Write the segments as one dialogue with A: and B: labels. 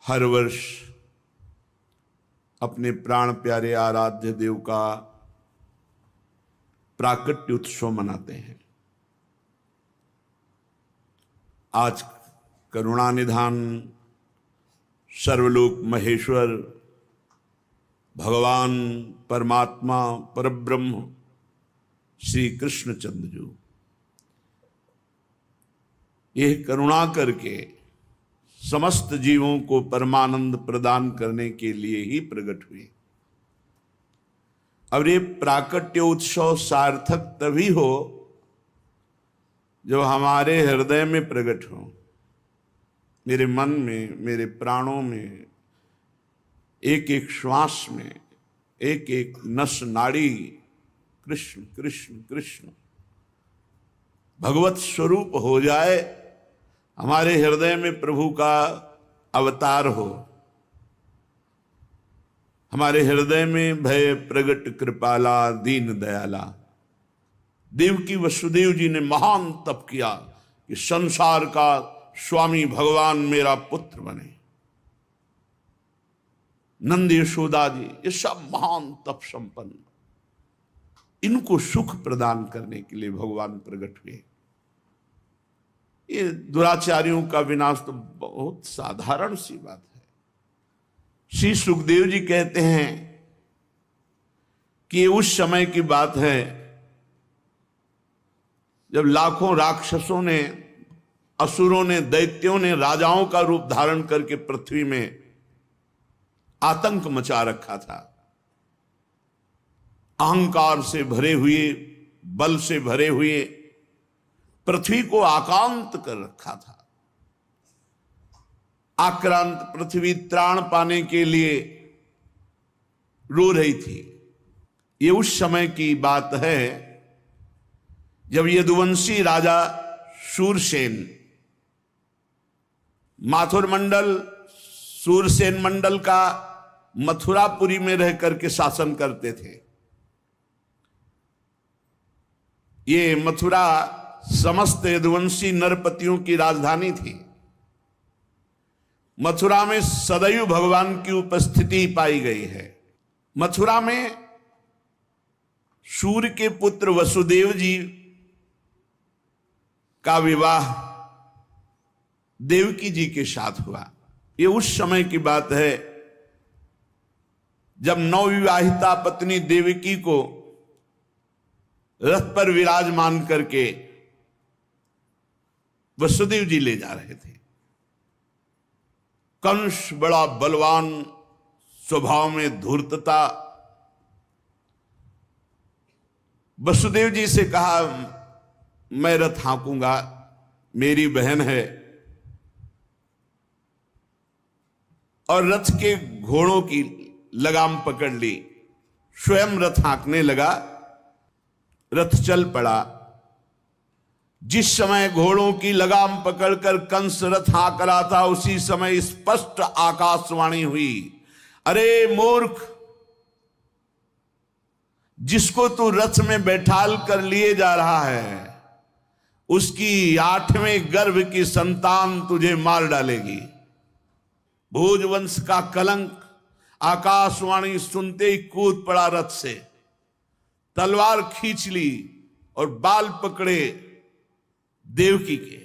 A: हर वर्ष अपने प्राण प्यारे आराध्य देव का प्राकट्य उत्सव मनाते हैं। आज करुणानिधान सर्वलोक महेश्वर भगवान परमात्मा परब्रह्म श्री कृष्णचंद्र जी यह करुणा करके समस्त जीवों को परमानंद प्रदान करने के लिए ही प्रकट हुए। अब ये प्राकट्य उत्सव सार्थक तभी हो जब हमारे हृदय में प्रकट हो, मेरे मन में, मेरे प्राणों में, एक एक श्वास में, एक एक नस नाड़ी कृष्ण कृष्ण कृष्ण भगवत स्वरूप हो जाए, हमारे हृदय में प्रभु का अवतार हो, हमारे हृदय में भय प्रगट कृपाला दीन दयाला। देवकी वसुदेव जी ने महान तप किया कि संसार का स्वामी भगवान मेरा पुत्र बने। नंद यशोदा जी ये सब महान तप संपन्न, इनको सुख प्रदान करने के लिए भगवान प्रकट हुए। ये दुराचारियों का विनाश तो बहुत साधारण सी बात है। श्री सुखदेव जी कहते हैं कि ये उस समय की बात है जब लाखों राक्षसों ने, असुरों ने, दैत्यों ने राजाओं का रूप धारण करके पृथ्वी में आतंक मचा रखा था। अहंकार से भरे हुए, बल से भरे हुए पृथ्वी को आक्रांत कर रखा था। आक्रांत पृथ्वी त्राण पाने के लिए रो रही थी। ये उस समय की बात है जब यदुवंशी राजा शूरसेन माथुर मंडल शूरसेन मंडल का मथुरापुरी में रह करके शासन करते थे। ये मथुरा समस्त यदुवंशी नरपतियों की राजधानी थी। मथुरा में सदैव भगवान की उपस्थिति पाई गई है। मथुरा में सूर्य के पुत्र वसुदेव जी का विवाह देवकी जी के साथ हुआ। ये उस समय की बात है जब नवविवाहिता पत्नी देवकी को रथ पर विराजमान करके वसुदेव जी ले जा रहे थे। कंस बड़ा बलवान, स्वभाव में धूर्तता, वसुदेव जी से कहा मैं रथ हाँकूंगा, मेरी बहन है, और रथ के घोड़ों की लगाम पकड़ ली, स्वयं रथ हाँकने लगा। रथ चल पड़ा। जिस समय घोड़ों की लगाम पकड़कर कंस रथ हाँक रहा था, उसी समय स्पष्ट आकाशवाणी हुई, अरे मूर्ख, जिसको तू रथ में बैठाल कर लिए जा रहा है, उसकी 8वें गर्भ की संतान तुझे मार डालेगी। भोजवंश का कलंक। आकाशवाणी सुनते ही कूद पड़ा रथ से, तलवार खींच ली और बाल पकड़े देवकी के।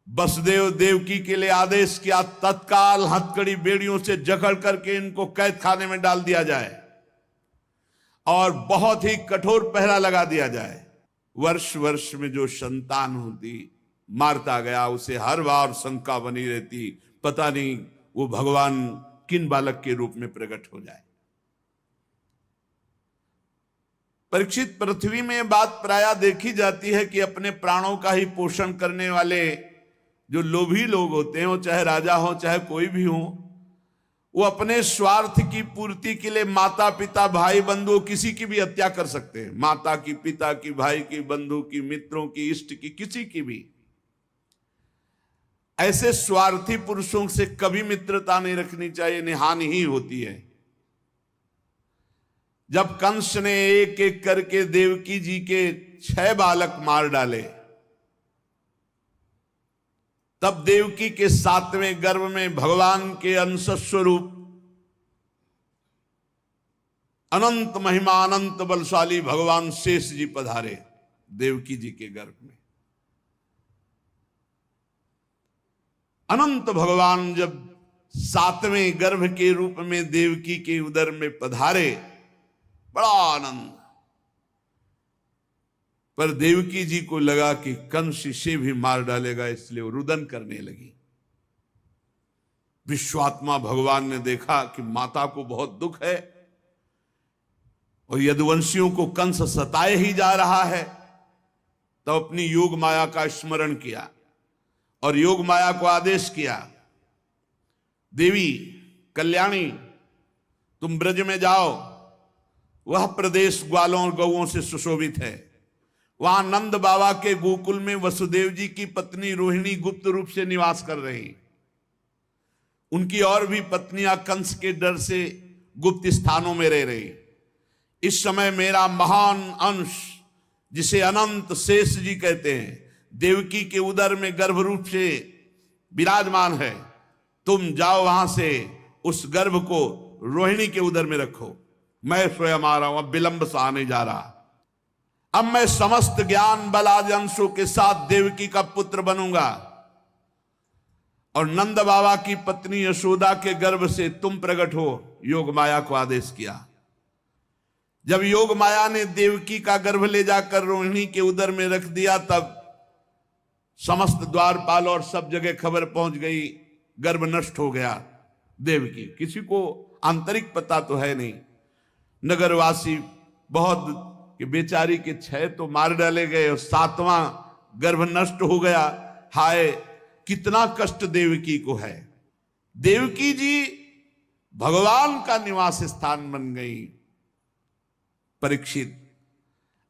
A: वसुदेव देवकी के लिए आदेश किया, तत्काल हथकड़ी बेड़ियों से जकड़ करके इनको कैद खाने में डाल दिया जाए और बहुत ही कठोर पहरा लगा दिया जाए। वर्ष वर्ष में जो संतान होती मारता गया, उसे हर बार शंका बनी रहती, पता नहीं वो भगवान किन बालक के रूप में प्रकट हो जाए। परीक्षित, पृथ्वी में बात प्रायः देखी जाती है कि अपने प्राणों का ही पोषण करने वाले जो लोभी लोग होते हैं, वो चाहे राजा हो चाहे कोई भी हो, वो अपने स्वार्थ की पूर्ति के लिए माता पिता भाई बंधु किसी की भी हत्या कर सकते हैं। माता की, पिता की, भाई की, बंधु की, मित्रों की, इष्ट की, किसी की भी। ऐसे स्वार्थी पुरुषों से कभी मित्रता नहीं रखनी चाहिए, हानि ही होती है। जब कंस ने एक एक करके देवकी जी के 6 बालक मार डाले, तब देवकी के 7वें गर्भ में भगवान के अंश स्वरूप अनंत महिमा अनंत बलशाली भगवान शेष जी पधारे देवकी जी के गर्भ में। अनंत भगवान जब 7वें गर्भ के रूप में देवकी के उदर में पधारे, बड़ा आनंद। पर देवकी जी को लगा कि कंस इसे भी मार डालेगा, इसलिए वो रुदन करने लगी। विश्वात्मा भगवान ने देखा कि माता को बहुत दुख है और यदुवंशियों को कंस सताए ही जा रहा है, तो अपनी योग माया का स्मरण किया और योग माया को आदेश किया, देवी कल्याणी तुम ब्रज में जाओ, वह प्रदेश ग्वालों और गौओं से सुशोभित है। वहां नंद बाबा के गोकुल में वसुदेव जी की पत्नी रोहिणी गुप्त रूप से निवास कर रही। उनकी और भी पत्नियां कंस के डर से गुप्त स्थानों में रह रही। इस समय मेरा महान अंश, जिसे अनंत शेष जी कहते हैं, देवकी के उदर में गर्भ रूप से विराजमान है। तुम जाओ वहां से उस गर्भ को रोहिणी के उदर में रखो। मैं स्वयं आ रहा हूं, अब विलंब से आने जा रहा। अब मैं समस्त ज्ञान बल आदि अंशों के साथ देवकी का पुत्र बनूंगा और नंद बाबा की पत्नी यशोदा के गर्भ से तुम प्रकट हो। योग माया को आदेश किया। जब योग माया ने देवकी का गर्भ ले जाकर रोहिणी के उदर में रख दिया, तब समस्त द्वारपाल और सब जगह खबर पहुंच गई, गर्भ नष्ट हो गया देवकी। किसी को आंतरिक पता तो है नहीं। नगरवासी बहुत कि बेचारी के 6 तो मार डाले गए और 7वां गर्भ नष्ट हो गया। हाय कितना कष्ट देवकी को है। देवकी जी भगवान का निवास स्थान बन गई। परीक्षित,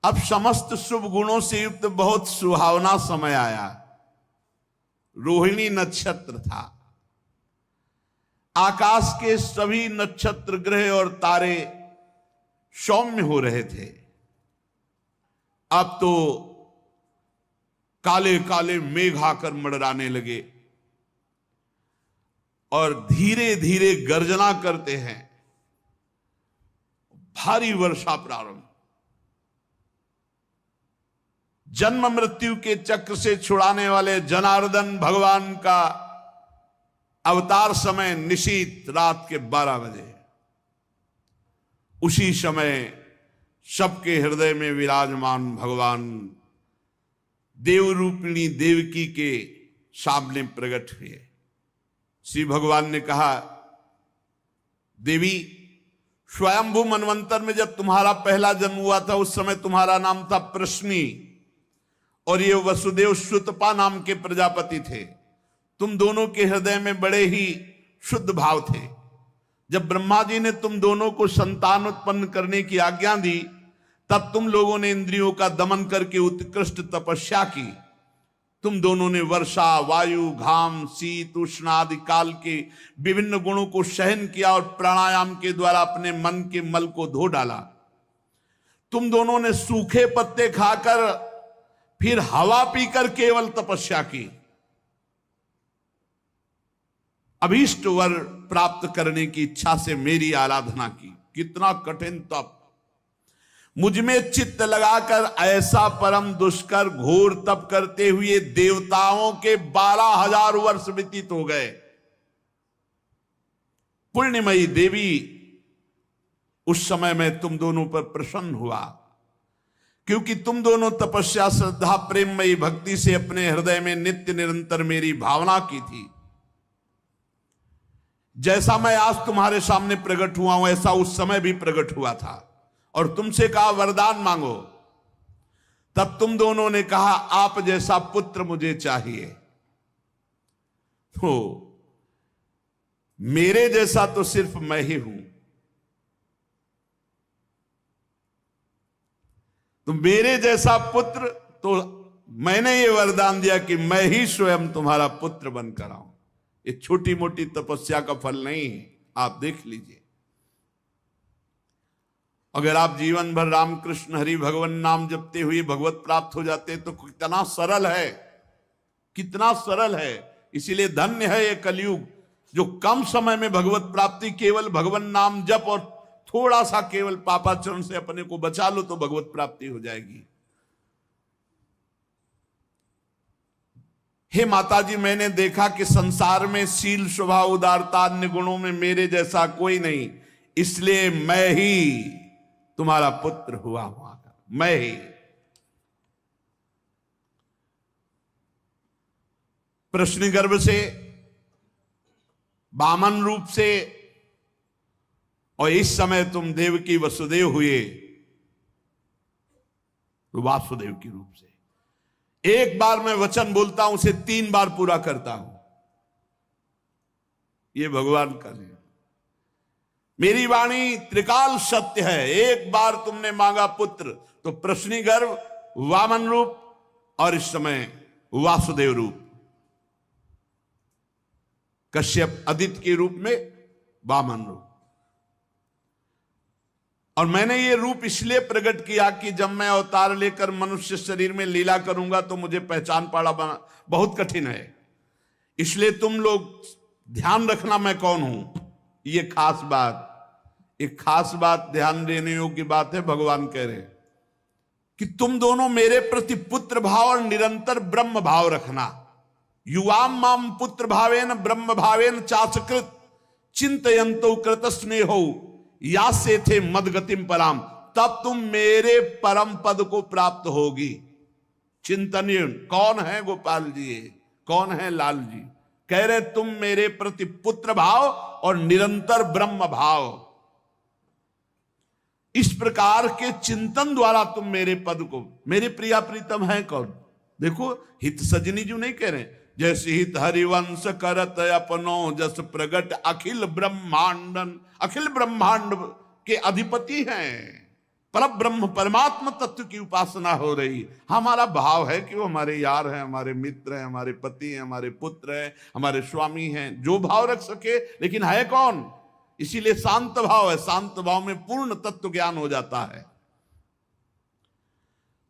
A: अब समस्त शुभ गुणों से युक्त बहुत सुहावना समय आया। रोहिणी नक्षत्र था। आकाश के सभी नक्षत्र ग्रह और तारे सौम्य हो रहे थे। अब तो काले काले मेघ आकर मंडराने लगे और धीरे धीरे गर्जना करते हैं। भारी वर्षा प्रारंभ। जन्म मृत्यु के चक्र से छुड़ाने वाले जनार्दन भगवान का अवतार समय निशीत रात के 12 बजे। उसी समय सबके हृदय में विराजमान भगवान देवरूपिणी देवकी के सामने प्रकट हुए। श्री भगवान ने कहा, देवी स्वयंभू मनवंतर में जब तुम्हारा पहला जन्म हुआ था, उस समय तुम्हारा नाम था प्रश्नी और ये वसुदेव श्रुतपा नाम के प्रजापति थे। तुम दोनों के हृदय में बड़े ही शुद्ध भाव थे। जब ब्रह्मा जी ने तुम दोनों को संतान उत्पन्न करने की आज्ञा दी, तब तुम लोगों ने इंद्रियों का दमन करके उत्कृष्ट तपस्या की। तुम दोनों ने वर्षा, वायु, घाम, शीत, उष्ण आदि काल के विभिन्न गुणों को सहन किया और प्राणायाम के द्वारा अपने मन के मल को धो डाला। तुम दोनों ने सूखे पत्ते खाकर फिर हवा पीकर केवल तपस्या की। अभीष्ट वर प्राप्त करने की इच्छा से मेरी आराधना की। कितना कठिन तप। मुझ में चित्त लगाकर ऐसा परम दुष्कर घोर तप करते हुए देवताओं के 12,000 वर्ष व्यतीत हो गए। पुण्यमयी देवी, उस समय में तुम दोनों पर प्रसन्न हुआ, क्योंकि तुम दोनों तपस्या, श्रद्धा, प्रेममयी भक्ति से अपने हृदय में नित्य निरंतर मेरी भावना की थी। जैसा मैं आज तुम्हारे सामने प्रकट हुआ हूं, ऐसा उस समय भी प्रकट हुआ था और तुमसे कहा वरदान मांगो। तब तुम दोनों ने कहा, आप जैसा पुत्र मुझे चाहिए। तो मेरे जैसा तो सिर्फ मैं ही हूं। तो मेरे जैसा पुत्र, तो मैंने ये वरदान दिया कि मैं ही स्वयं तुम्हारा पुत्र बनकर आऊं। ये छोटी मोटी तपस्या का फल नहीं है, आप देख लीजिए। अगर आप जीवन भर रामकृष्ण हरि भगवान नाम जपते हुए भगवत प्राप्त हो जाते तो कितना सरल है, कितना सरल है इसीलिए धन्य है ये कलयुग जो कम समय में भगवत प्राप्ति, केवल भगवान नाम जप और थोड़ा सा केवल पापाचरण से अपने को बचा लो तो भगवत प्राप्ति हो जाएगी। हे माताजी, मैंने देखा कि संसार में शील, स्वभाव, उदारता, अन्य गुणों में मेरे जैसा कोई नहीं, इसलिए मैं ही तुम्हारा पुत्र हुआ हूं। मैं ही प्रश्निगर्भ से, वामन रूप से, और इस समय तुम देवकी वसुदेव हुए तो वासुदेव के रूप से। एक बार मैं वचन बोलता हूं उसे 3 बार पूरा करता हूं, यह भगवान का नियम। मेरी वाणी त्रिकाल सत्य है। एक बार तुमने मांगा पुत्र तो प्रश्निगर्भ, वामन रूप और इस समय वासुदेव रूप, कश्यप आदित्य के रूप में वामन रूप। और मैंने ये रूप इसलिए प्रकट किया कि जब मैं अवतार लेकर मनुष्य शरीर में लीला करूंगा तो मुझे पहचान पाना बहुत कठिन है। इसलिए तुम लोग ध्यान रखना मैं कौन हूं। ये खास बात, एक खास बात, ध्यान देने योग्य बात है। भगवान कह रहे हैं कि तुम दोनों मेरे प्रति पुत्र भाव और निरंतर ब्रह्म भाव रखना। युवाम माम पुत्र भावेन ब्रह्म भावेन चाचकृत चिंतयंतो कृत स्नेहो या से थे मदगतिम पराम, तब तुम मेरे परम पद को प्राप्त होगी। चिंतनीय कौन है गोपाल जी, कौन है लाल जी? कह रहे तुम मेरे प्रति पुत्र भाव और निरंतर ब्रह्म भाव, इस प्रकार के चिंतन द्वारा तुम मेरे पद को, मेरे प्रिया प्रीतम है कौन? देखो हित सजनी जो नहीं कह रहे, जैसे हित हरिवंश करत अपनो जस प्रगट अखिल ब्रह्मांडन, अखिल ब्रह्मांड के अधिपति हैं। पर ब्रह्म परमात्मा तत्व की उपासना हो रही। हमारा भाव है कि वो हमारे यार हैं, हमारे मित्र हैं, हमारे पति हैं, हमारे पुत्र हैं, हमारे स्वामी हैं, जो भाव रख सके, लेकिन है कौन? इसीलिए शांत भाव है। शांत भाव में पूर्ण तत्व ज्ञान हो जाता है।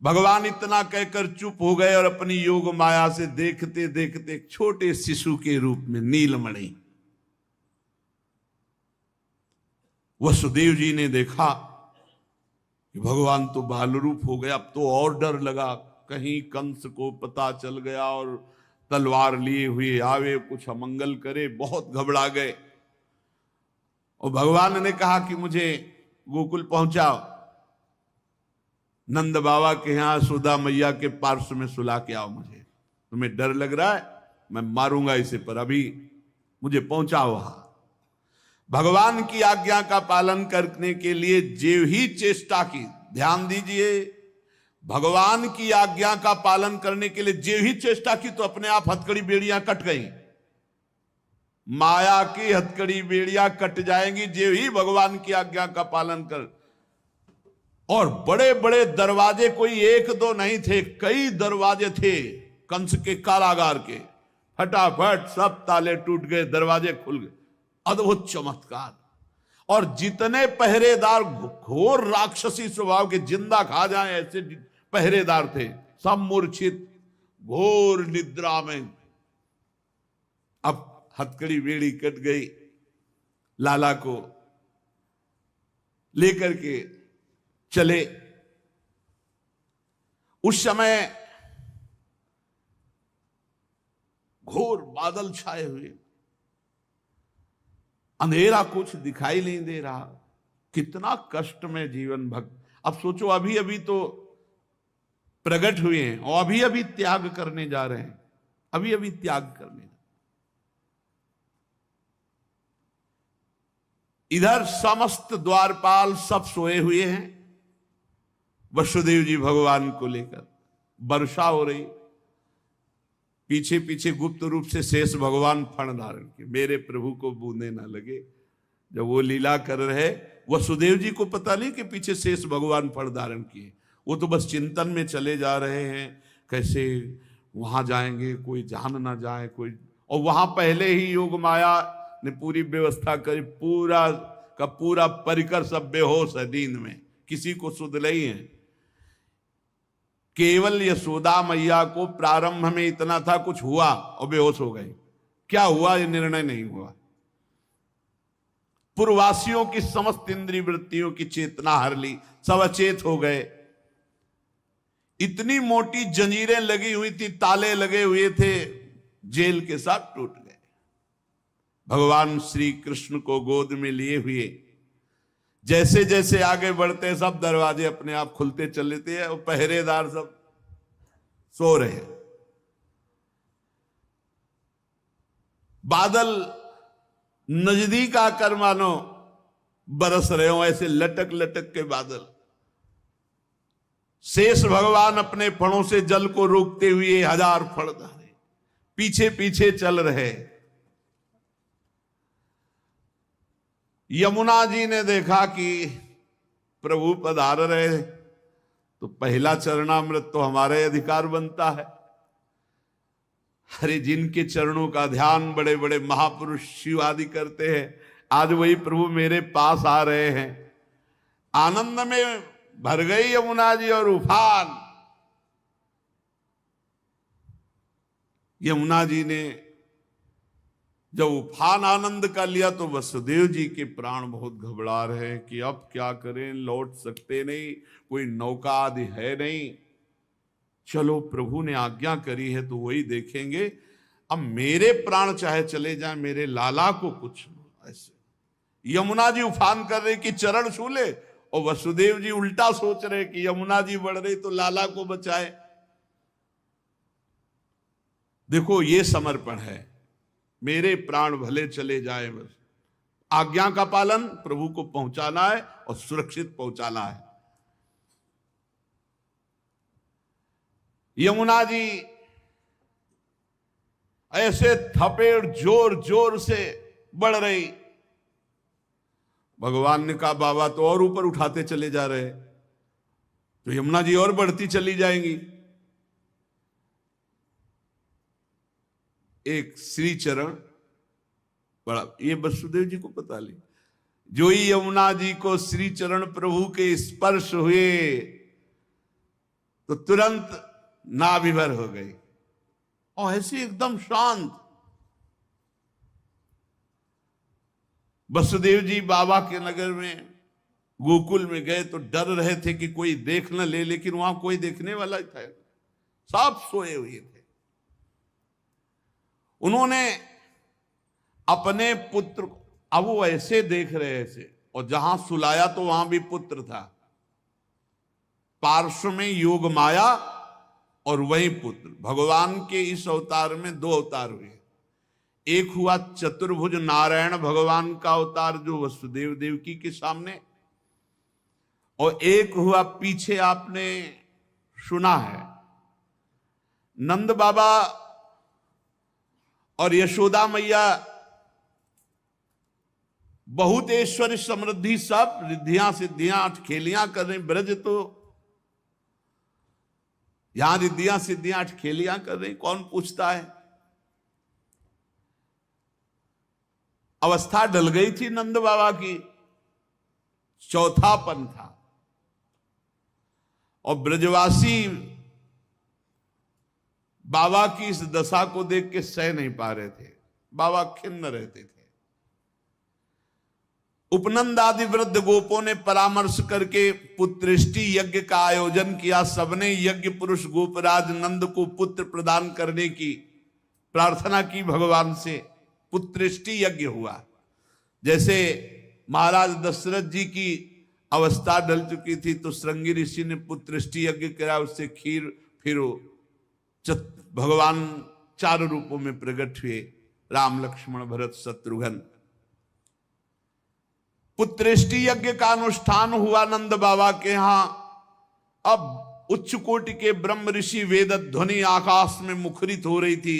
A: भगवान इतना कहकर चुप हो गए और अपनी योग माया से देखते देखते छोटे शिशु के रूप में नीलमणि वसुदेव जी ने देखा कि भगवान तो बाल रूप हो गया। अब तो और डर लगा, कहीं कंस को पता चल गया और तलवार लिए हुए आवे, कुछ अमंगल करे। बहुत घबरा गए और भगवान ने कहा कि मुझे गोकुल पहुंचाओ, नंद बाबा के यहां सुधा मैया के पार्श्व में सुला के आओ। मुझे तुम्हें डर लग रहा है, मैं मारूंगा इसे, पर अभी मुझे पहुंचाओ वहां। भगवान की आज्ञा का पालन करने के लिए जो ही चेष्टा की, ध्यान दीजिए, भगवान की आज्ञा का पालन करने के लिए जो ही चेष्टा की तो अपने आप हथकड़ी बेड़ियां कट गई। माया की हथकड़ी बेड़ियां कट जाएंगी जो ही भगवान की आज्ञा का पालन कर। और बड़े बड़े दरवाजे कोई एक दो नहीं थे, कई दरवाजे थे कंस के कारागार के। फटाफट सब ताले टूट गए, दरवाजे खुल गए। अद्भुत चमत्कार। और जितने पहरेदार घोर राक्षसी स्वभाव के, जिंदा खा जाए ऐसे पहरेदार थे, सब मूर्छित घोर निद्रा में। अब हथकड़ी बेड़ी कट गई, लाला को लेकर के चले। उस समय घोर बादल छाए हुए, अंधेरा, कुछ दिखाई नहीं दे रहा। कितना कष्ट में जीवन भक्त। अब सोचो, अभी अभी तो प्रकट हुए हैं और अभी अभी त्याग करने जा रहे हैं, अभी अभी त्याग करने। इधर समस्त द्वारपाल सब सोए हुए हैं, वसुदेव जी भगवान को लेकर। वर्षा हो रही, पीछे पीछे गुप्त रूप से शेष भगवान फण धारण किए, मेरे प्रभु को बूंदे ना लगे। जब वो लीला कर रहे, वसुदेव जी को पता नहीं कि पीछे शेष भगवान फण धारण किए। वो तो बस चिंतन में चले जा रहे हैं, कैसे वहां जाएंगे, कोई जान ना जाए कोई। और वहां पहले ही योग माया ने पूरी व्यवस्था करी, पूरा का पूरा परिकर सब बेहोश है नींद में, किसी को सुध नहीं है। केवल यशोदा मैया को प्रारंभ में इतना था, कुछ हुआ और बेहोश हो गए। क्या हुआ ये निर्णय नहीं हुआ। पूर्ववासियों की समस्त इंद्रिय वृत्तियों की चेतना हर ली, सब अचेत हो गए। इतनी मोटी जंजीरें लगी हुई थी, ताले लगे हुए थे, जेल के साथ टूट गए। भगवान श्री कृष्ण को गोद में लिए हुए जैसे जैसे आगे बढ़ते सब दरवाजे अपने आप खुलते चले थे और पहरेदार सब सो रहे। बादल नजदीक आकर मानो बरस रहे हो, ऐसे लटक लटक के बादल। शेष भगवान अपने फणों से जल को रोकते हुए 1000 फण धारे पीछे पीछे चल रहे। यमुना जी ने देखा कि प्रभु पधार रहे तो पहला चरणामृत तो हमारे अधिकार बनता है। अरे जिनके चरणों का ध्यान बड़े बड़े महापुरुष शिव आदि करते हैं, आज वही प्रभु मेरे पास आ रहे हैं। आनंद में भर गई यमुना जी और उफान। यमुना जी ने जब उफान आनंद का लिया तो वसुदेव जी के प्राण बहुत घबरा रहे हैं कि अब क्या करें, लौट सकते नहीं, कोई नौका आदि है नहीं। चलो प्रभु ने आज्ञा करी है तो वही देखेंगे। अब मेरे प्राण चाहे चले जाएं, मेरे लाला को कुछ ऐसे। यमुना जी उफान कर रहे कि चरण छू ले, और वसुदेव जी उल्टा सोच रहे कि यमुना जी बढ़ रही तो लाला को बचाए। देखो ये समर्पण है, मेरे प्राण भले चले जाए, बस आज्ञा का पालन, प्रभु को पहुंचाना है और सुरक्षित पहुंचाना है। यमुना जी ऐसे थपेड़ जोर जोर से बढ़ रही। भगवान ने कहा बाबा तो और ऊपर उठाते चले जा रहे, तो यमुना जी और बढ़ती चली जाएंगी। एक श्री चरण बड़ा, ये वसुदेव जी को पता नहीं, जो ही यमुना जी को श्री चरण प्रभु के स्पर्श हुए तो तुरंत नाभिभर हो गई और ऐसे एकदम शांत। वसुदेव जी बाबा के नगर में गोकुल में गए तो डर रहे थे कि कोई देख न ले, लेकिन वहां कोई देखने वाला ही था, सब सोए हुए थे। उन्होंने अपने पुत्र, अब वो ऐसे देख रहे ऐसे, और जहां सुलाया तो वहां भी पुत्र था, पार्श्व में योग माया और वही पुत्र। भगवान के इस अवतार में 2 अवतार हुए। एक हुआ चतुर्भुज नारायण भगवान का अवतार जो वसुदेव देवकी के सामने, और एक हुआ पीछे आपने सुना है नंद बाबा और यशोदा मैया बहुत ऐश्वर्य समृद्धि सब रिद्धियां सिद्धियां अठखेलियां कर रहे। ब्रज तो यहां रिद्धियां सिद्धियां अठखेलियां कर रही, कौन पूछता है। अवस्था डल गई थी नंद बाबा की, चौथापन था, और ब्रजवासी बाबा की इस दशा को देख के सह नहीं पा रहे थे। बाबा खिन्न रहते थे। उपनंद आदि वृद्ध गोपों ने परामर्श करके पुत्रेष्टि यज्ञ का आयोजन किया। सबने यज्ञ पुरुष गोपराज नंद को पुत्र प्रदान करने की प्रार्थना की भगवान से। पुत्रेष्टि यज्ञ हुआ। जैसे महाराज दशरथ जी की अवस्था डल चुकी थी तो श्रृंगी ऋषि ने पुत्रेष्टि यज्ञ करा, उससे खीर, फिर भगवान 4 रूपों में प्रकट हुए, राम लक्ष्मण भरत शत्रुघ्न। पुत्रेष्टि यज्ञ का अनुष्ठान हुआ नंद बाबा के यहां। अब उच्च कोटि के ब्रह्म ऋषि वेद ध्वनि आकाश में मुखरित हो रही थी।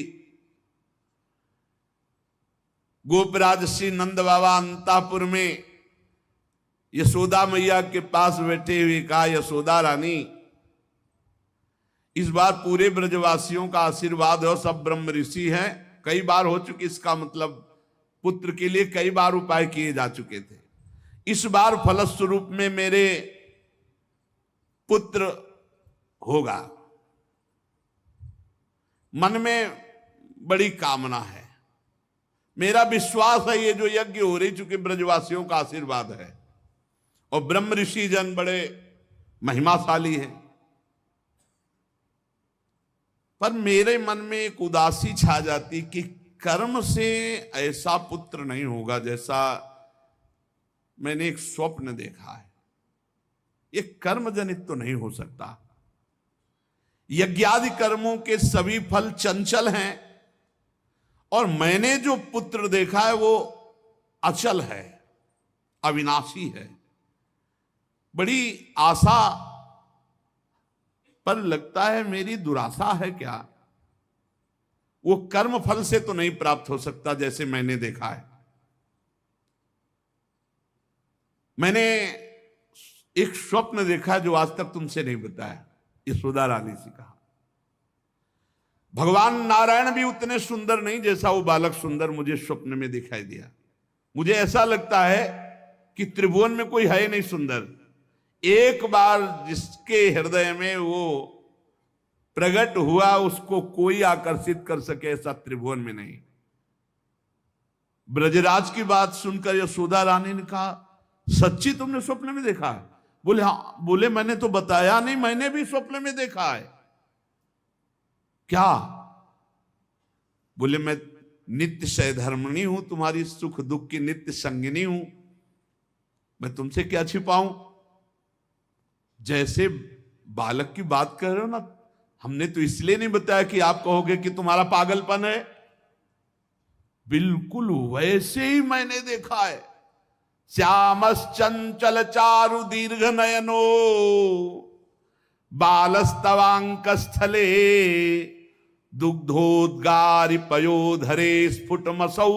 A: गोपराज श्री नंद बाबा अंतापुर में यशोदा मैया के पास बैठे हुए कहा, यशोदा रानी इस बार पूरे ब्रजवासियों का आशीर्वाद हो, सब ब्रह्म ऋषि हैं, कई बार हो चुकी, इसका मतलब पुत्र के लिए कई बार उपाय किए जा चुके थे। इस बार फलस्वरूप में मेरे पुत्र होगा, मन में बड़ी कामना है। मेरा विश्वास है ये जो यज्ञ हो रही, चूंकि ब्रजवासियों का आशीर्वाद है और ब्रह्म ऋषि जन बड़े महिमाशाली हैं, पर मेरे मन में एक उदासी छा जाती कि कर्म से ऐसा पुत्र नहीं होगा जैसा मैंने एक स्वप्न देखा है। ये कर्म जनित तो नहीं हो सकता। यज्ञादि कर्मों के सभी फल चंचल हैं और मैंने जो पुत्र देखा है वो अचल है, अविनाशी है। बड़ी आशा, पर लगता है मेरी दुराशा है क्या। वो कर्म फल से तो नहीं प्राप्त हो सकता जैसे मैंने देखा है। मैंने एक स्वप्न देखा जो आज तक तुमसे नहीं बताया, यशोदा रानी से कहा। भगवान नारायण भी उतने सुंदर नहीं जैसा वो बालक सुंदर मुझे स्वप्न में दिखाई दिया। मुझे ऐसा लगता है कि त्रिभुवन में कोई है नहीं सुंदर। एक बार जिसके हृदय में वो प्रकट हुआ उसको कोई आकर्षित कर सके ऐसा त्रिभुवन में नहीं। ब्रजराज की बात सुनकर यशोदा रानी ने कहा, सच्ची तुमने स्वप्न में देखा है? बोले हाँ। बोले मैंने तो बताया नहीं, मैंने भी स्वप्न में देखा है। क्या? बोले मैं नित्य सहधर्मिणी हूं, तुम्हारी सुख दुख की नित्य संगिनी हूं, मैं तुमसे क्या छिपाऊं। जैसे बालक की बात कर रहे हो ना, हमने तो इसलिए नहीं बताया कि आप कहोगे कि तुम्हारा पागलपन है। बिल्कुल वैसे ही मैंने देखा है। श्यामश्चंचल चारु दीर्घ नयनो बालस्तवांक स्थले दुग्धोद्गारि पयोधरे स्फुटमसौ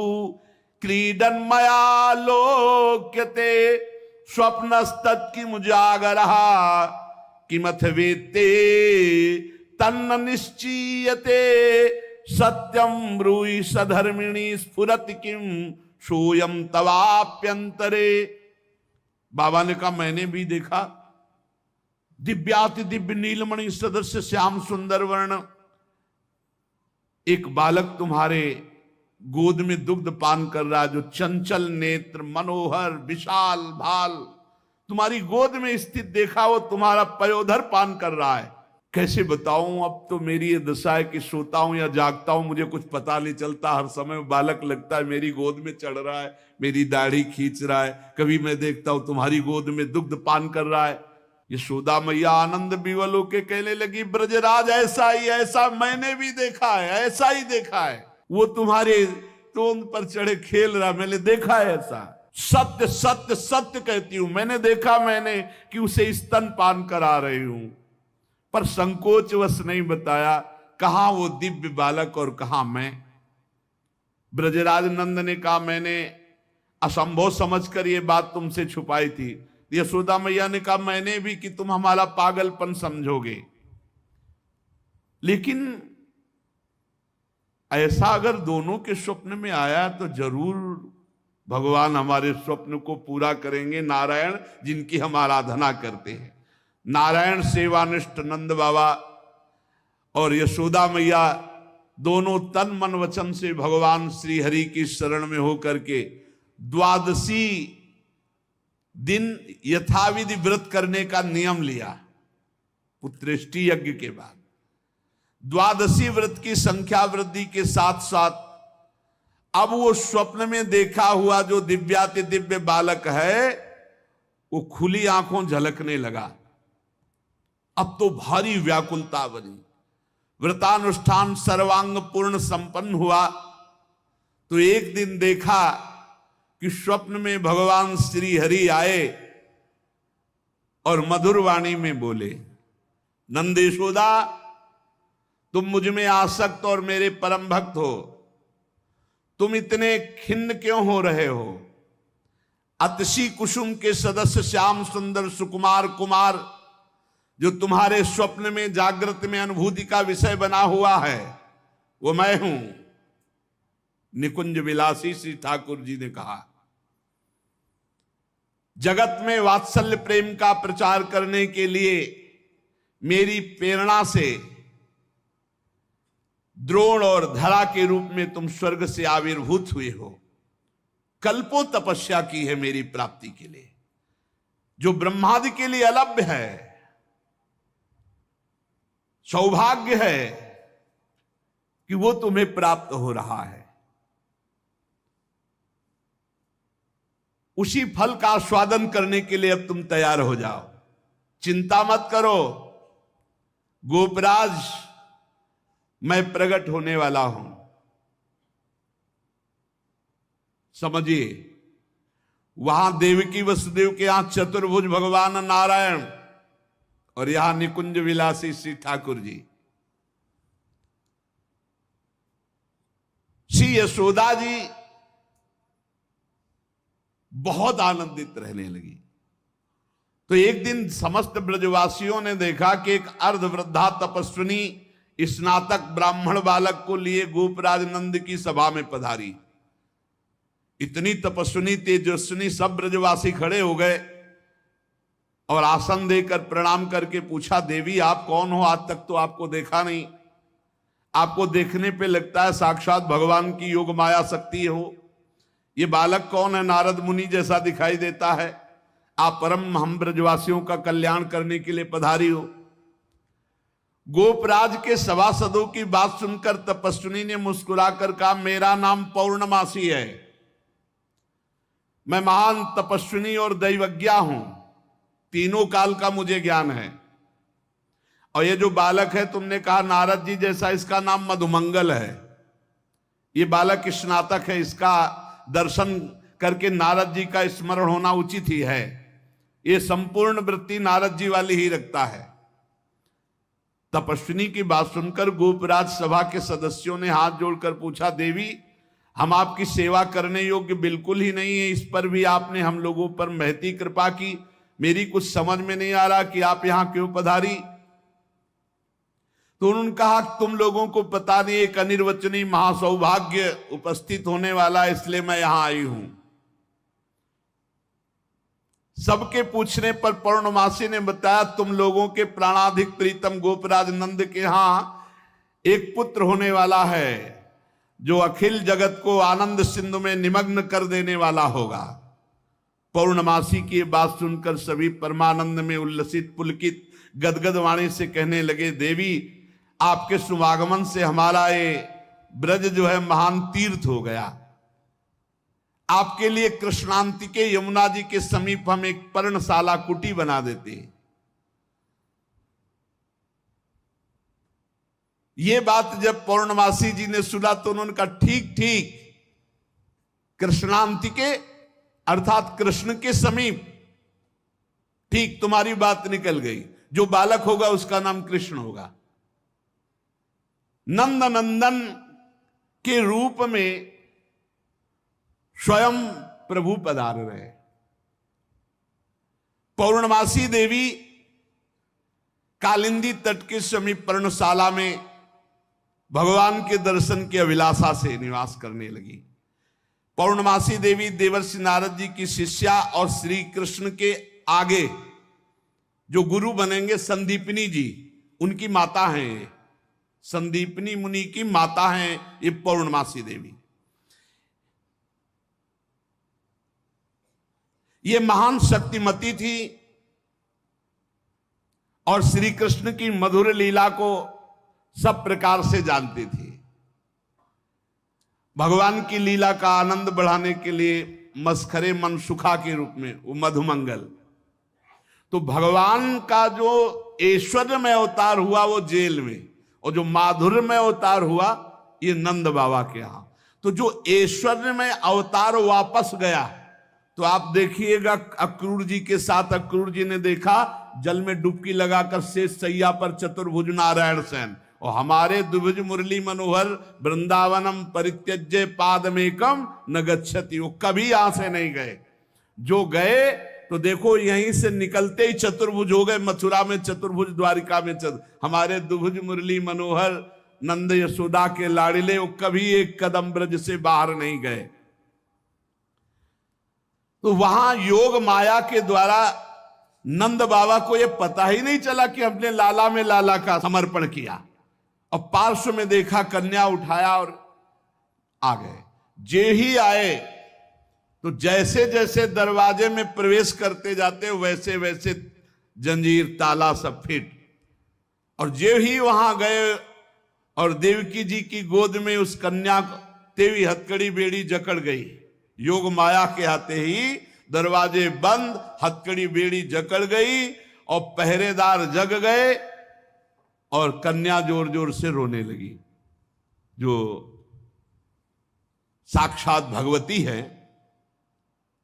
A: क्रीडन मया लोक्यते स्वप्नस्तत्किमुजागरः किमथ वेत्ते तन्न निश्चीयते सत्यम ब्रूहि सधर्मिणी स्फुरति किम सोयम तवाप्यंतरे। बाबा ने कहा मैंने भी देखा। दिव्याति दिव्य नीलमणि सदस्य श्याम सुंदर वर्ण एक बालक तुम्हारे गोद में दुग्ध पान कर रहा है, जो चंचल नेत्र मनोहर विशाल भाल तुम्हारी गोद में स्थित देखा, वो तुम्हारा पयोधर पान कर रहा है। कैसे बताऊं, अब तो मेरी ये दशा है कि सोता हूं या जागता हूं मुझे कुछ पता नहीं चलता। हर समय बालक लगता है मेरी गोद में चढ़ रहा है, मेरी दाढ़ी खींच रहा है। कभी मैं देखता हूं तुम्हारी गोद में दुग्ध पान कर रहा है। यशोदा मैया आनंद विवल के कहने लगी, ब्रजराज ऐसा ही, ऐसा मैंने भी देखा है, ऐसा ही देखा है। वो तुम्हारे तोंद पर चढ़े खेल रहा, मैंने देखा है ऐसा। सत्य सत्य सत्य कहती हूं, मैंने देखा मैंने कि उसे स्तन पान करा रही हूं, पर संकोचवश नहीं बताया कहां वो दिव्य बालक और कहां मैं। ब्रजराज नंद ने कहा मैंने असंभव समझकर ये बात तुमसे छुपाई थी। यशोदा मैया ने कहा मैंने भी, कि तुम हमारा पागलपन समझोगे। लेकिन ऐसा अगर दोनों के स्वप्न में आया तो जरूर भगवान हमारे स्वप्न को पूरा करेंगे। नारायण जिनकी हम आराधना करते हैं, नारायण सेवानिष्ठ नंद बाबा और यशोदा मैया दोनों तन मन वचन से भगवान श्री हरि की शरण में होकर के द्वादशी दिन यथाविधि व्रत करने का नियम लिया। पुत्रेष्टि यज्ञ के बाद द्वादशी व्रत की संख्या वृद्धि के साथ साथ अब वो स्वप्न में देखा हुआ जो दिव्याति दिव्य बालक है वो खुली आंखों झलकने लगा। अब तो भारी व्याकुलता बनी। व्रतानुष्ठान सर्वांग पूर्ण संपन्न हुआ तो एक दिन देखा कि स्वप्न में भगवान श्री हरि आए और मधुर वाणी में बोले, नंद यशोदा तुम मुझ में आसक्त और मेरे परम भक्त हो, तुम इतने खिन्न क्यों हो रहे हो? अतसी कुसुम के सदस्य श्याम सुंदर सुकुमार कुमार जो तुम्हारे स्वप्न में जागृत में अनुभूति का विषय बना हुआ है वो मैं हूं। निकुंज विलासी श्री ठाकुर जी ने कहा, जगत में वात्सल्य प्रेम का प्रचार करने के लिए मेरी प्रेरणा से द्रोण और धरा के रूप में तुम स्वर्ग से आविर्भूत हुए हो। कल्पों तपस्या की है मेरी प्राप्ति के लिए, जो ब्रह्मादि के लिए अलभ्य है, सौभाग्य है कि वो तुम्हें प्राप्त हो रहा है। उसी फल का आस्वादन करने के लिए अब तुम तैयार हो जाओ। चिंता मत करो गोपराज, मैं प्रकट होने वाला हूं। समझिए, वहां देवकी वसुदेव के यहां चतुर्भुज भगवान नारायण और यहां निकुंज विलासी श्री ठाकुर जी। श्री यशोदा जी बहुत आनंदित रहने लगी। तो एक दिन समस्त ब्रजवासियों ने देखा कि एक अर्धवृद्धा तपस्विनी स्नातक ब्राह्मण बालक को लिए गोपराज नंद की सभा में पधारी। इतनी तपस्विनी तेजस्विनी, सब ब्रजवासी खड़े हो गए और आसन देकर प्रणाम करके पूछा, देवी आप कौन हो? आज तक तो आपको देखा नहीं। आपको देखने पे लगता है साक्षात भगवान की योग माया शक्ति हो। ये बालक कौन है? नारद मुनि जैसा दिखाई देता है। आप परम हम ब्रजवासियों का कल्याण करने के लिए पधारी हो। गोपराज के सभासदों की बात सुनकर तपस्विनी ने मुस्कुराकर कहा, मेरा नाम पौर्णमासी है, मैं महान तपस्विनी और दैवज्ञा हूं, तीनों काल का मुझे ज्ञान है। और ये जो बालक है तुमने कहा नारद जी जैसा, इसका नाम मधुमंगल है। ये बालक स्नातक है, इसका दर्शन करके नारद जी का स्मरण होना उचित ही है। ये संपूर्ण वृत्ति नारद जी वाली ही रखता है। तपस्विनी की बात सुनकर गोपराज सभा के सदस्यों ने हाथ जोड़कर पूछा, देवी हम आपकी सेवा करने योग्य बिल्कुल ही नहीं है, इस पर भी आपने हम लोगों पर महती कृपा की। मेरी कुछ समझ में नहीं आ रहा कि आप यहां क्यों पधारी। तो उन्होंने कहा, तुम लोगों को पता नहीं, एक अनिर्वचनीय महासौभाग्य उपस्थित होने वाला है, इसलिए मैं यहां आई हूं। सबके पूछने पर पौर्णमासी ने बताया, तुम लोगों के प्राणाधिक प्रीतम गोपराज नंद के यहां एक पुत्र होने वाला है, जो अखिल जगत को आनंद सिंधु में निमग्न कर देने वाला होगा। पौर्णमासी की बात सुनकर सभी परमानंद में उल्लसित पुलकित गदगद वाणी से कहने लगे, देवी आपके शुभागमन से हमारा ये ब्रज जो है महान तीर्थ हो गया। आपके लिए कृष्णांति के यमुना जी के समीप हम एक पर्णशाला कुटी बना देते हैं। ये बात जब पौर्णमासी जी ने सुना तो उन्होंने कहा, ठीक ठीक, कृष्णांति के अर्थात कृष्ण के समीप, ठीक तुम्हारी बात निकल गई। जो बालक होगा उसका नाम कृष्ण होगा। नंद नंदन के रूप में स्वयं प्रभु पधार रहे। पौर्णमासी देवी कालिंदी तट के समीप पर्णशाला में भगवान के दर्शन की अभिलाषा से निवास करने लगी। पौर्णमासी देवी देवर्षि नारद जी की शिष्या और श्री कृष्ण के आगे जो गुरु बनेंगे संदीपनी जी, उनकी माता हैं। संदीपनी मुनि की माता हैं ये पौर्णमासी देवी। ये महान शक्तिमती थी और श्री कृष्ण की मधुर लीला को सब प्रकार से जानती थी। भगवान की लीला का आनंद बढ़ाने के लिए मस्खरे मनसुखा के रूप में वो मधुमंगल। तो भगवान का जो ऐश्वर्यमय अवतार हुआ वो जेल में, और जो माधुर्यमय अवतार हुआ ये नंद बाबा के यहां। तो जो ऐश्वर्यमय अवतार वापस गया, तो आप देखिएगा अक्रूर जी के साथ अक्रूर जी ने देखा जल में डुबकी लगाकर शेष सैया पर चतुर्भुज नारायण सेन, और हमारे द्विभुज मुरली मनोहर वृंदावनम परित्यज्य पादमेकम न गच्छति, वो कभी यहां से नहीं गए। जो गए तो देखो यहीं से निकलते ही चतुर्भुज हो गए। मथुरा में चतुर्भुज, द्वारिका में हमारे द्विभुज मुरली मनोहर नंद यशोदा के लाड़िले, वो कभी एक कदम ब्रज से बाहर नहीं गए। तो वहां योग माया के द्वारा नंद बाबा को यह पता ही नहीं चला कि हमने लाला में लाला का समर्पण किया। और पार्श्व में देखा, कन्या उठाया और आ गए। जे ही आए तो जैसे जैसे दरवाजे में प्रवेश करते जाते वैसे वैसे जंजीर ताला सब फिट। और जे ही वहां गए और देवकी जी की गोद में उस कन्या को तेवी हथकड़ी बेड़ी जकड़ गई। योग माया के आते ही दरवाजे बंद, हथकड़ी बेड़ी जकड़ गई और पहरेदार जग गए और कन्या जोर जोर से रोने लगी। जो साक्षात भगवती है।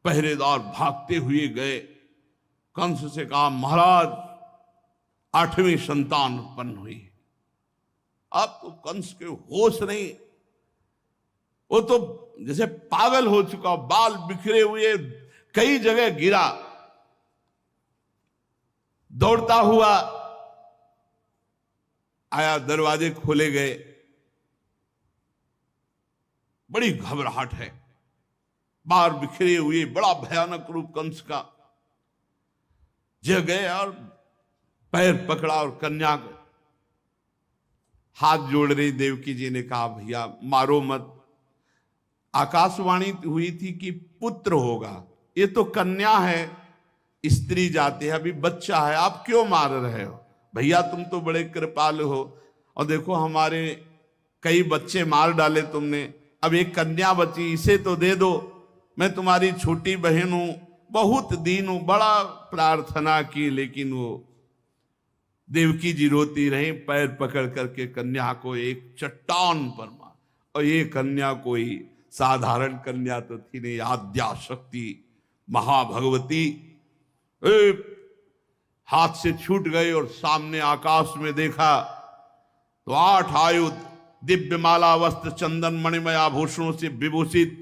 A: पहरेदार भागते हुए गए, कंस से कहा, महाराज 8वीं संतान उत्पन्न हुई। अब तो कंस के होश नहीं, वो तो जैसे पागल हो चुका, बाल बिखरे हुए, कई जगह गिरा, दौड़ता हुआ आया, दरवाजे खोले गए। बड़ी घबराहट है, बाल बिखरे हुए, बड़ा भयानक रूप कंस का। जग गए और पैर पकड़ा और कन्या को हाथ जोड़ रही। देवकी जी ने कहा, भैया मारो मत। आकाशवाणी हुई थी कि पुत्र होगा, ये तो कन्या है, स्त्री जाति है, अभी बच्चा है, आप क्यों मार रहे हो? भैया तुम तो बड़े कृपालु हो, और देखो हमारे कई बच्चे मार डाले तुमने, अब एक कन्या बची, इसे तो दे दो, मैं तुम्हारी छोटी बहन हूं, बहुत दीन हूं। बड़ा प्रार्थना की, लेकिन वो देवकी जी रोती रही, पैर पकड़ करके कन्या को एक चट्टान पर मार। और ये कन्या कोई साधारण कन्या तो थी नहीं, आद्या शक्ति महाभगवती। हाथ से छूट गई और सामने आकाश में देखा तो 8 आयुध, दिव्य माला, वस्त्र, चंदन, मणिमय आभूषणों से विभूषित,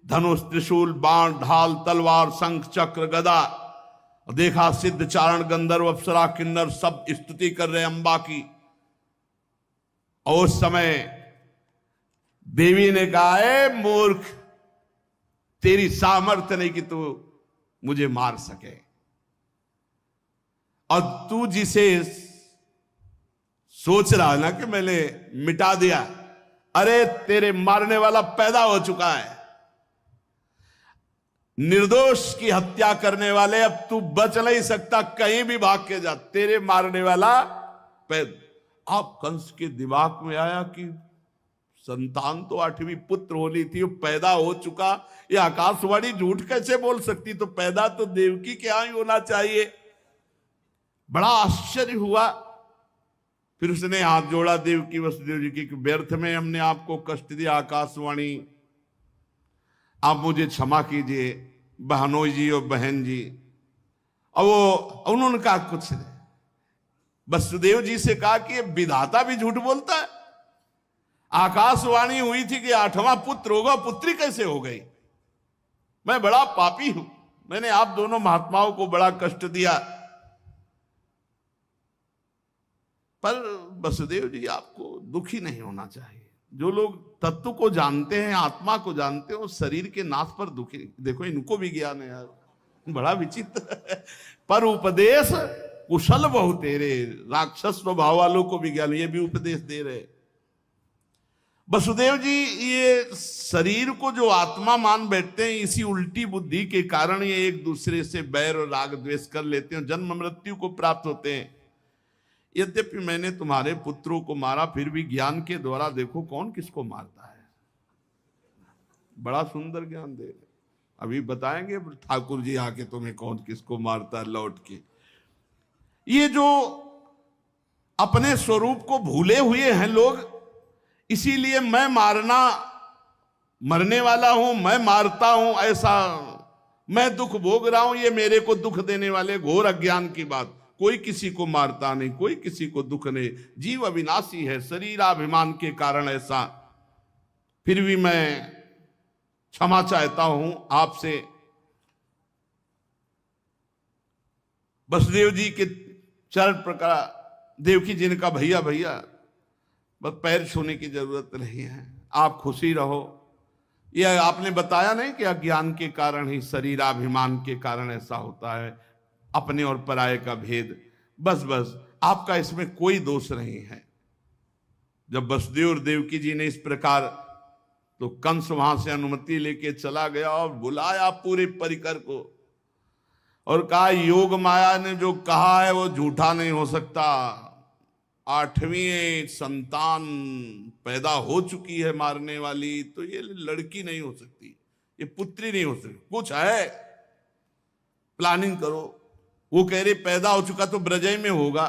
A: धनुष, त्रिशूल, बाण, ढाल, तलवार, शंख, चक्र, गदा। देखा सिद्ध, चारण, गंधर्व, अप्सरा, किन्नर सब स्तुति कर रहे अंबा की। और उस समय देवी ने कहा, ए मूर्ख, तेरी सामर्थ्य नहीं कि तू मुझे मार सके, और तू जिसे सोच रहा है ना कि मैंने मिटा दिया, अरे तेरे मारने वाला पैदा हो चुका है। निर्दोष की हत्या करने वाले, अब तू बच नहीं सकता, कहीं भी भाग के जा, तेरे मारने वाला पैदा। अब कंस के दिमाग में आया कि संतान तो 8वीं पुत्र होनी थी, वो पैदा हो चुका, ये आकाशवाणी झूठ कैसे बोल सकती? तो पैदा तो देवकी के यहां ही होना चाहिए। बड़ा आश्चर्य हुआ। फिर उसने हाथ जोड़ा देवकी वसुदेव जी की, व्यर्थ में हमने आपको कष्ट दिया आकाशवाणी, आप मुझे क्षमा कीजिए, बहनोई जी और बहन जी। और वो उन्होंने कहा कुछ नहीं, वसुदेव जी से कहा कि विधाता भी झूठ बोलता है, आकाशवाणी हुई थी कि 8वां पुत्र होगा, पुत्री कैसे हो गई? मैं बड़ा पापी हूं, मैंने आप दोनों महात्माओं को बड़ा कष्ट दिया। पर वसुदेव जी आपको दुखी नहीं होना चाहिए। जो लोग तत्व को जानते हैं, आत्मा को जानते हैं, वो शरीर के नाश पर दुखी। देखो इनको भी ज्ञान है यार, बड़ा विचित्र है। पर उपदेश कुशल बहु तेरे, राक्षस स्वभाव वालों को भी ज्ञान, ये भी उपदेश दे रहे। वसुदेव जी ये शरीर को जो आत्मा मान बैठते हैं, इसी उल्टी बुद्धि के कारण ये एक दूसरे से बैर और राग द्वेष कर लेते हैं, जन्म मृत्यु को प्राप्त होते हैं। यद्यपि मैंने तुम्हारे पुत्रों को मारा, फिर भी ज्ञान के द्वारा देखो कौन किसको मारता है। बड़ा सुंदर ज्ञान दे रहे, अभी बताएंगे ठाकुर जी आके तुम्हें कौन किसको मारता है लौट के। ये जो अपने स्वरूप को भूले हुए हैं लोग, इसीलिए मैं मरने वाला हूं, मैं मारता हूं, ऐसा मैं दुख भोग रहा हूं, ये मेरे को दुख देने वाले घोर अज्ञान की बात। कोई किसी को मारता नहीं, कोई किसी को दुख नहीं, जीव अविनाशी है, शरीराभिमान के कारण ऐसा। फिर भी मैं क्षमा चाहता हूं आपसे। वसुदेव जी के चरण प्रकार देवकी जी ने कहा, भैया भैया बस पैर छूने की जरूरत नहीं है, आप खुशी रहो। यह आपने बताया नहीं कि अज्ञान के कारण ही, शरीराभिमान के कारण ऐसा होता है, अपने और पराये का भेद। बस बस आपका इसमें कोई दोष नहीं है। जब वसुदेव और देवकी जी ने इस प्रकार, तो कंस वहां से अनुमति लेके चला गया और बुलाया पूरे परिकर को और कहा योग माया ने जो कहा है वो झूठा नहीं हो सकता। 8वीं संतान पैदा हो चुकी है मारने वाली, तो ये लड़की नहीं हो सकती, ये पुत्री नहीं हो सकती, कुछ है, प्लानिंग करो। वो कह रहे पैदा हो चुका तो ब्रजय में होगा।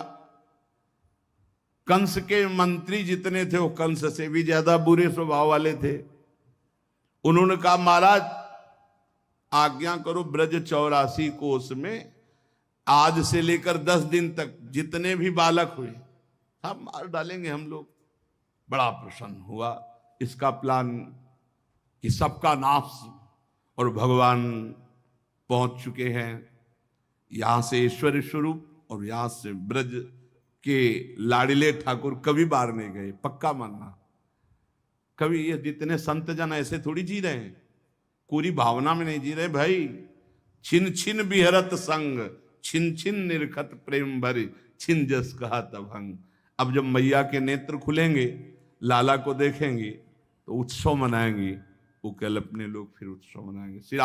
A: कंस के मंत्री जितने थे वो कंस से भी ज्यादा बुरे स्वभाव वाले थे। उन्होंने कहा महाराज आज्ञा करो, ब्रज 84 कोस में आज से लेकर 10 दिन तक जितने भी बालक हुए सब मार डालेंगे हम लोग। बड़ा प्रसन्न हुआ इसका प्लान कि सबका नाश, और भगवान पहुंच चुके हैं यहां से ऐश्वर्य स्वरूप, और यहां से ब्रज के लाडिले ठाकुर कभी बाहर नहीं गए, पक्का मानना। कभी ये जितने संत जन ऐसे थोड़ी जी रहे हैं, पूरी भावना में नहीं जी रहे भाई। छिन छिन बिहरत संग, छिन छिन निरखत प्रेम भरी, छिन जस कहा तभंग। अब जब मैया के नेत्र खुलेंगे, लाला को देखेंगे तो उत्सव मनाएंगे, वो कल अपने लोग फिर उत्सव मनाएंगे। श्री